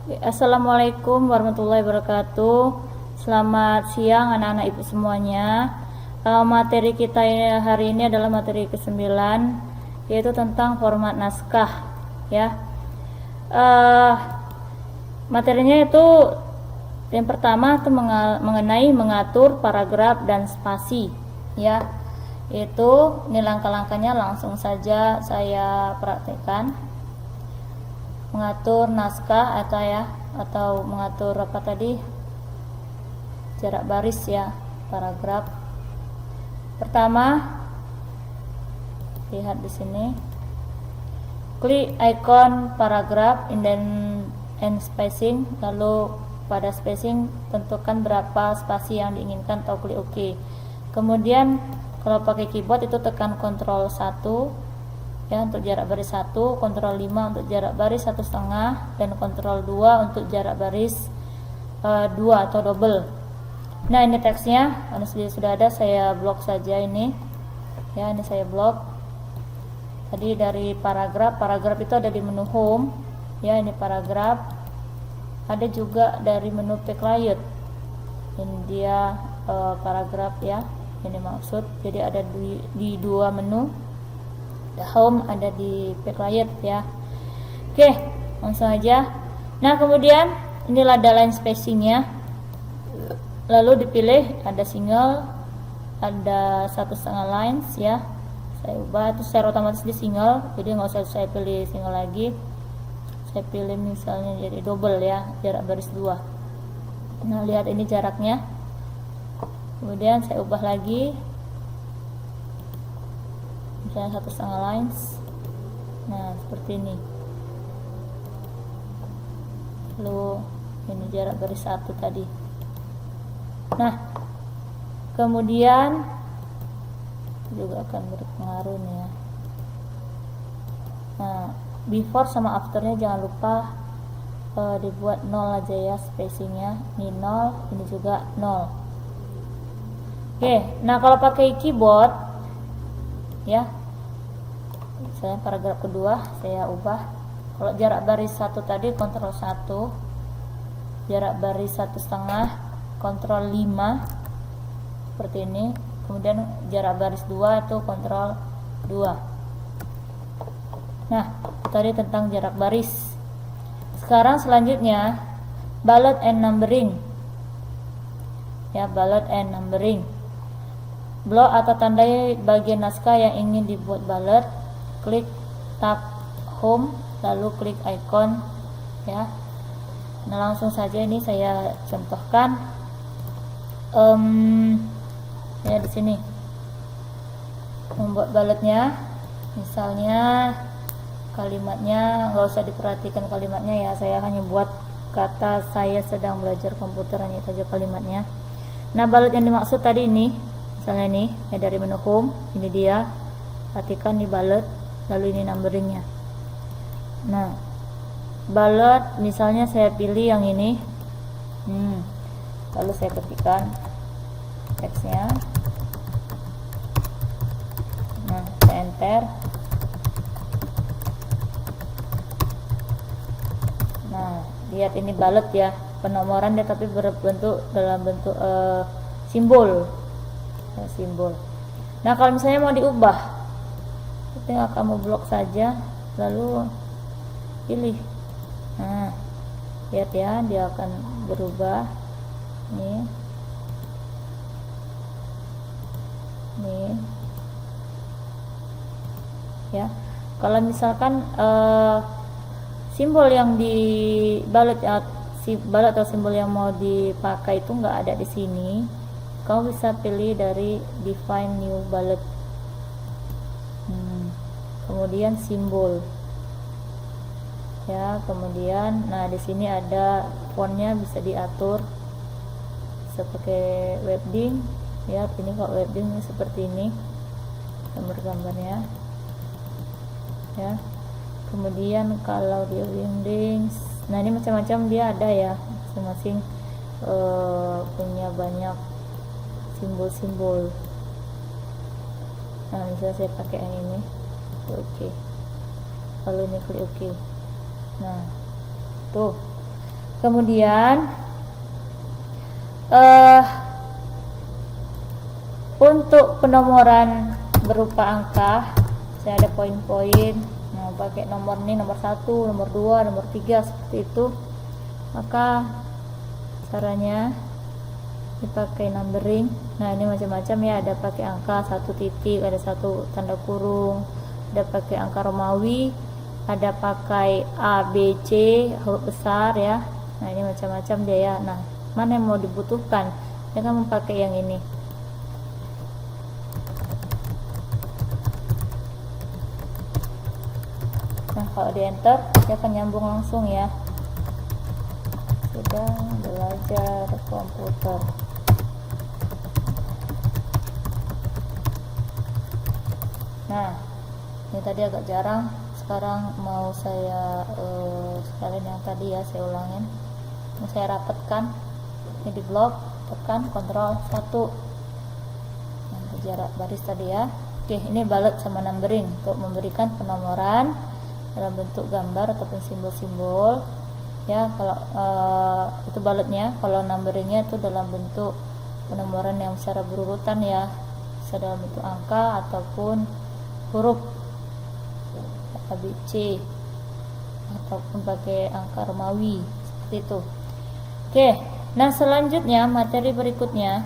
Assalamualaikum warahmatullahi wabarakatuh. Selamat siang anak-anak ibu semuanya. Materi kita hari ini adalah materi ke-9, yaitu tentang format naskah ya. Materinya itu yang pertama itu mengenai mengatur paragraf dan spasi ya. Itu ini langkah-langkahnya, langsung saja saya praktekkan. Mengatur naskah atau mengatur apa tadi, jarak baris ya, paragraf. Pertama, lihat di sini, klik icon paragraf and spacing, lalu pada spacing tentukan berapa spasi yang diinginkan atau klik OK. Kemudian kalau pakai keyboard itu tekan Ctrl 1 ya untuk jarak baris 1, Ctrl 5 untuk jarak baris 1,5, dan Ctrl 2 untuk jarak baris 2 atau double. Nah, ini teksnya karena sudah ada, saya blok saja ini ya. Ini saya blok. Tadi dari paragraf itu ada di menu home ya, ini paragraf. Ada juga dari menu backlight, ini dia paragraf ya, ini maksud. Jadi ada di dua menu, the home ada di backlight ya. Oke, langsung aja. Nah, kemudian inilah ada line spacingnya, lalu dipilih ada single, ada 1,5 lines ya. Saya ubah itu secara otomatis di single, jadi nggak usah saya pilih single lagi. Saya pilih misalnya jadi double ya, jarak baris 2. Nah, lihat ini jaraknya. Kemudian saya ubah lagi, misalnya 1,5 lines. Nah, seperti ini. Lalu ini jarak baris 1 tadi. Nah, kemudian juga akan berpengaruh nih ya. Nah, before sama afternya jangan lupa dibuat 0 aja ya spacingnya. Ini 0, ini juga 0. Oke, nah kalau pakai keyboard ya, saya paragraf kedua saya ubah. Kalau jarak baris 1 tadi Ctrl 1, jarak baris 1,5 Ctrl 5 seperti ini. Kemudian jarak baris 2 itu Ctrl 2. Nah, tadi tentang jarak baris. Sekarang selanjutnya bullet and numbering ya, bullet and numbering. Blok atau tandai bagian naskah yang ingin dibuat bullet, klik tab home lalu klik icon ya. Nah, langsung saja ini saya contohkan ya di sini membuat bulletnya. Misalnya kalimatnya nggak usah diperhatikan kalimatnya ya, saya hanya buat kata saya sedang belajar komputer, hanya itu aja kalimatnya. Nah, bullet yang dimaksud tadi ini, misalnya ini ya, dari menu home, ini dia, perhatikan nih bullet, lalu ini numberingnya. Nah, bullet misalnya saya pilih yang ini, lalu saya ketikkan teksnya. Nah, saya enter. Nah, lihat ini bullet ya, penomoran dia tapi berbentuk dalam bentuk simbol ya, simbol. Nah, kalau misalnya mau diubah, tinggal kamu blok saja lalu pilih. Nah, lihat ya, dia akan berubah nih. Ya, kalau misalkan simbol yang di bullet atau simbol yang mau dipakai itu nggak ada di sini, kamu bisa pilih dari define new bullet, kemudian simbol ya. Kemudian nah di sini ada fontnya, bisa diatur, bisa pakai webding ya. Ini kalau webding seperti ini gambar-gambarnya ya. Kemudian kalau di wingdings, nah ini macam-macam dia ada ya, masing-masing punya banyak simbol-simbol. Nah, misalnya saya pakai yang ini, oke. Lalu ini klik oke. Nah, tuh Kemudian untuk penomoran berupa angka, saya ada poin-poin. Nah, pakai nomor ini, nomor 1, nomor 2, nomor 3, seperti itu. Maka caranya dipakai numbering. Nah, ini macam-macam ya, ada pakai angka 1 titik, ada 1 tanda kurung, ada pakai angka Romawi, ada pakai A, B, C huruf besar ya. Nah, ini macam-macam dia ya. Nah, mana yang mau dibutuhkan? Jangan memakai yang ini. Nah, kalau di enter dia akan nyambung langsung ya. Sedang belajar komputer. Nah, ini tadi agak jarang. Sekarang mau saya sekalian yang tadi ya, saya ulangin. Mau saya rapatkan. Ini di blok, tekan Ctrl 1. Nah, jarak baris tadi ya. Oke, ini ballot sama numbering untuk memberikan penomoran dalam bentuk gambar ataupun simbol-simbol ya. Kalau itu ballotnya, kalau numberingnya itu dalam bentuk penomoran yang secara berurutan ya, bisa dalam bentuk angka ataupun huruf A, B, C ataupun pakai angka Romawi seperti itu. Oke, nah selanjutnya materi berikutnya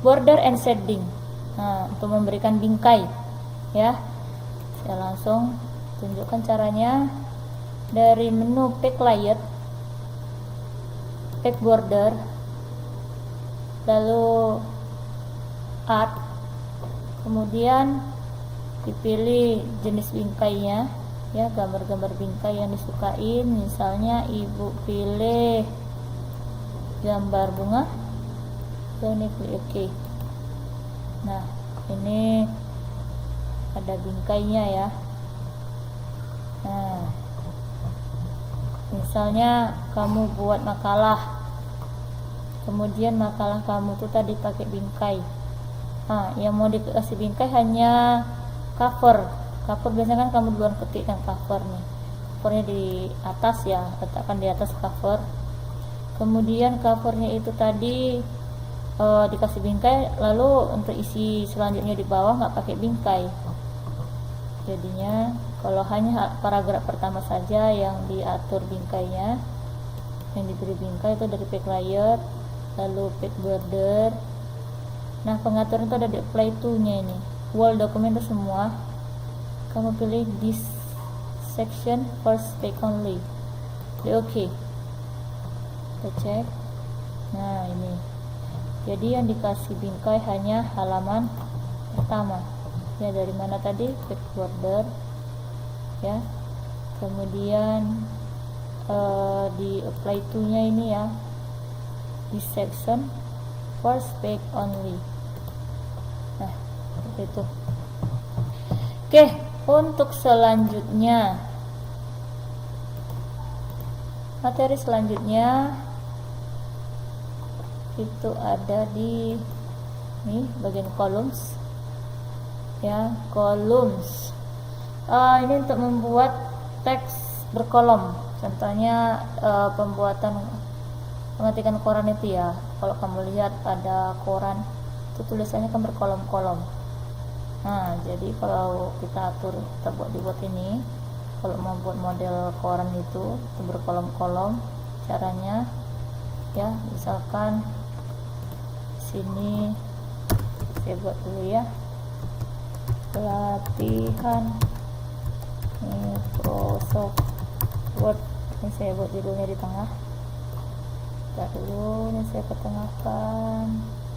border and shading. Nah, untuk memberikan bingkai ya, saya langsung tunjukkan caranya dari menu pack layer, pack border, lalu art, kemudian dipilih jenis bingkainya ya, gambar-gambar bingkai yang disukain. Misalnya ibu pilih gambar bunga, ini klik OK. Nah, ini ada bingkainya ya. Nah, misalnya kamu buat makalah, kemudian makalah kamu tuh tadi pakai bingkai. Nah, yang mau dikasih bingkai hanya cover. Cover biasanya kan kamu duluan ketik yang cover nih. Covernya di atas ya, letakkan di atas cover. Kemudian covernya itu tadi dikasih bingkai, lalu untuk isi selanjutnya di bawah nggak pakai bingkai. Jadinya kalau hanya paragraf pertama saja yang diatur bingkainya, yang diberi bingkai itu dari pack layer, lalu pack border. Nah, pengaturan itu ada di apply to-nya ini. Wall dokumen itu semua kamu pilih this section first pack only. Klik OK. Kita cek. Nah, ini. Jadi yang dikasih bingkai hanya halaman pertama. Ya, dari mana tadi? Pack border. Ya. Kemudian di apply to-nya ini ya. This section first pack only. Nah, seperti itu. Oke, untuk selanjutnya, materi selanjutnya itu ada di nih bagian columns ya, columns. Ini untuk membuat teks berkolom. Contohnya pembuatan pengetikan koran itu ya. Kalau kamu lihat ada koran itu tulisannya kan berkolom-kolom. Nah, jadi kalau kita atur, kita dibuat ini, kalau mau buat model koran itu berkolom-kolom, caranya ya, misalkan sini saya buat dulu ya, pelatihan Microsoft Word. Ini saya buat judulnya di tengah. Kita dulu, ini saya ketengahkan,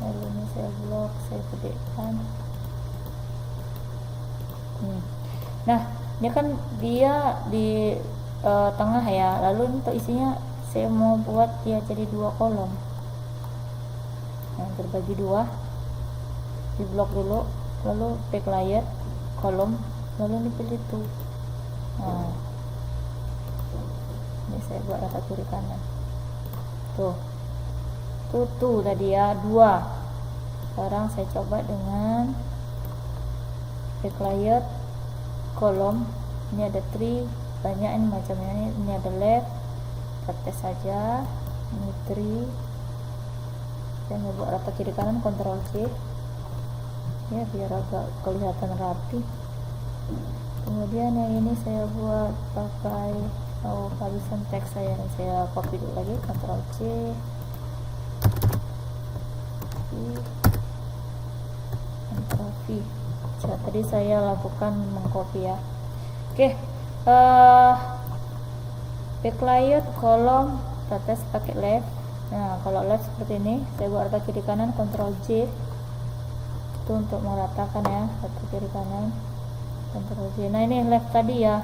lalu ini saya blok, saya gedekan. Nah, ini kan dia di tengah ya, lalu untuk isinya saya mau buat dia jadi 2 kolom. Nah, terbagi 2, di blok dulu, lalu pack layer, kolom, lalu ini pilih tuh. Nah, ini saya buat rata kiri kanan. Tuh tadi ya 2. Sekarang saya coba dengan pack layer, kolom. Ini ada tree, banyak ini macamnya. Ini ada left, kita tes saja. Ini 3. Saya mau buat rata kiri kanan, Ctrl C ya biar agak kelihatan rapi. Kemudian yang ini saya buat pakai kehabisan teks saya copy dulu lagi, Ctrl C, Ctrl V. Tadi saya lakukan mengcopy ya. Oke, backlight kolom kita tes pakai left. Nah kalau left seperti ini, saya buat rata kiri kanan, Ctrl J itu untuk meratakan ya, rata kiri kanan, Ctrl J. Nah ini left tadi ya,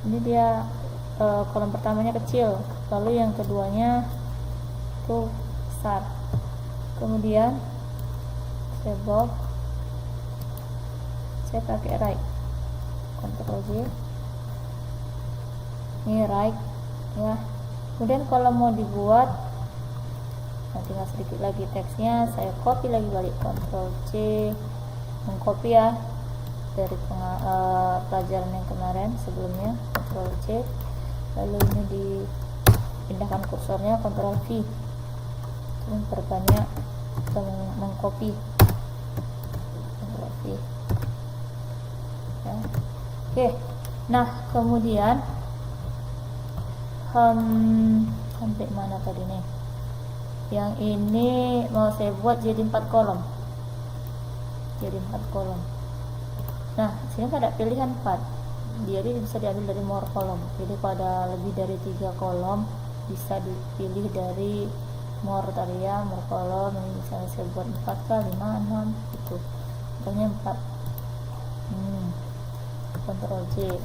ini dia kolom pertamanya kecil, lalu yang keduanya itu besar. Kemudian saya box, saya pakai right, Ctrl J, ini right ya. Kemudian kalau mau dibuat, nah tinggal sedikit lagi teksnya, saya copy lagi balik, Ctrl C, mengcopy ya dari pelajaran yang kemarin sebelumnya, Ctrl C, lalu ini dipindahkan kursornya, Ctrl V, memperbanyak atau mengcopy, Ctrl V ya. Oke, nah kemudian sampai mana tadi nih, yang ini mau saya buat jadi 4 kolom, nah sini ada pilihan 4, jadi bisa diambil dari more kolom. Jadi pada lebih dari 3 kolom bisa dipilih dari more tadi ya, more kolom. Ini misalnya saya buat 4 kali 5, 6 gitu, contohnya 4. Ctrl J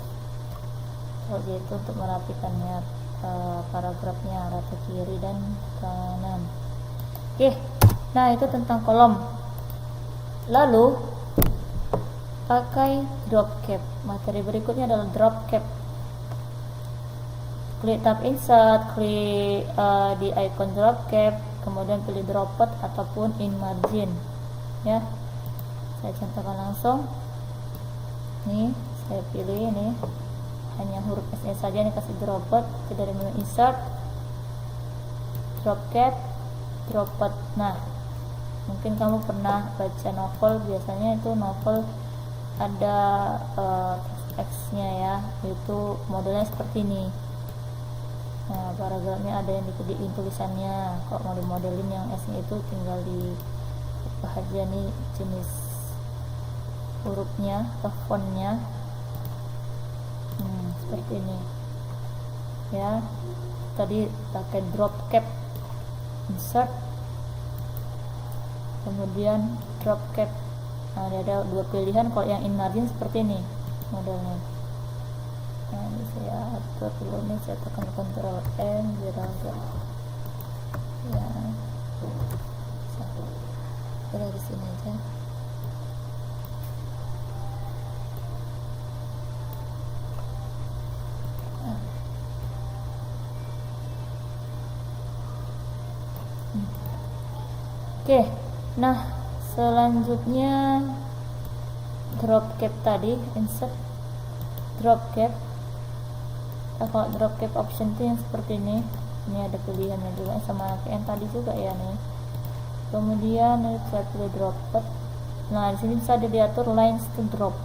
itu untuk merapikannya, paragrafnya rata kiri dan kanan. Oke, nah itu tentang kolom. Lalu pakai drop cap. Materi berikutnya adalah drop cap. Klik tab insert, klik di icon drop cap, kemudian pilih dropped ataupun in margin ya. Saya contohkan langsung. Nih saya pilih ini hanya huruf S saja, ini kasih dropped, dari menu insert, drop cap, dropped. Nah mungkin kamu pernah baca novel, biasanya itu novel ada teksnya ya, itu modelnya seperti ini. Nah paragrafnya ada yang dikedein tulisannya. Kalau mau dimodelin yang S nya itu tinggal di aja nih jenis hurufnya atau fontnya. Seperti ini ya. Tadi pakai drop cap, insert, kemudian drop cap. Nah ada 2 pilihan. Kalau yang in margin seperti ini modelnya. Nah ini saya atur dulu nih, saya tekan Ctrl N biar agak ya, dari sini aja. Oke, nah selanjutnya drop cap tadi, insert drop cap. Nah, kalau drop cap option itu yang seperti ini ada pilihannya juga sama kayak yang tadi juga ya nih. Kemudian saya pilih dropped. Nah di sini bisa diatur lines to drop.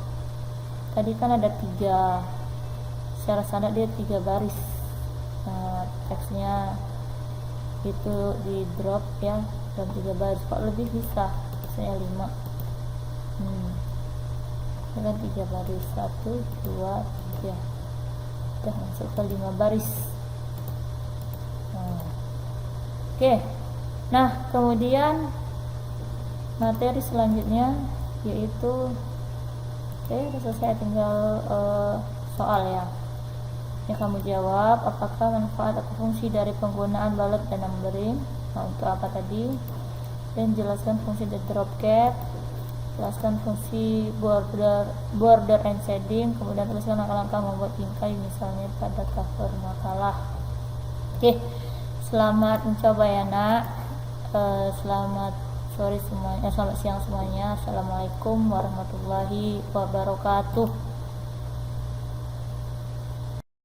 Tadi kan ada 3, secara standar dia 3 baris. Nah teksnya itu di drop ya, dan 3 baris. Kok lebih bisa, misalnya 5. Ini kan 3 baris, 1, 2, 3, udah masuk ke 5 baris. Oke, nah kemudian materi selanjutnya yaitu udah selesai, tinggal soal ya. Ya kamu jawab apakah manfaat atau fungsi dari penggunaan bullet dan numbering. Nah untuk apa tadi, dan jelaskan fungsi dari drop cap, jelaskan fungsi border and shading, kemudian tuliskan langkah-langkah membuat bingkai misalnya pada cover makalah. Oke, selamat mencoba ya nak. Selamat sore semuanya, selamat siang semuanya. Assalamualaikum warahmatullahi wabarakatuh.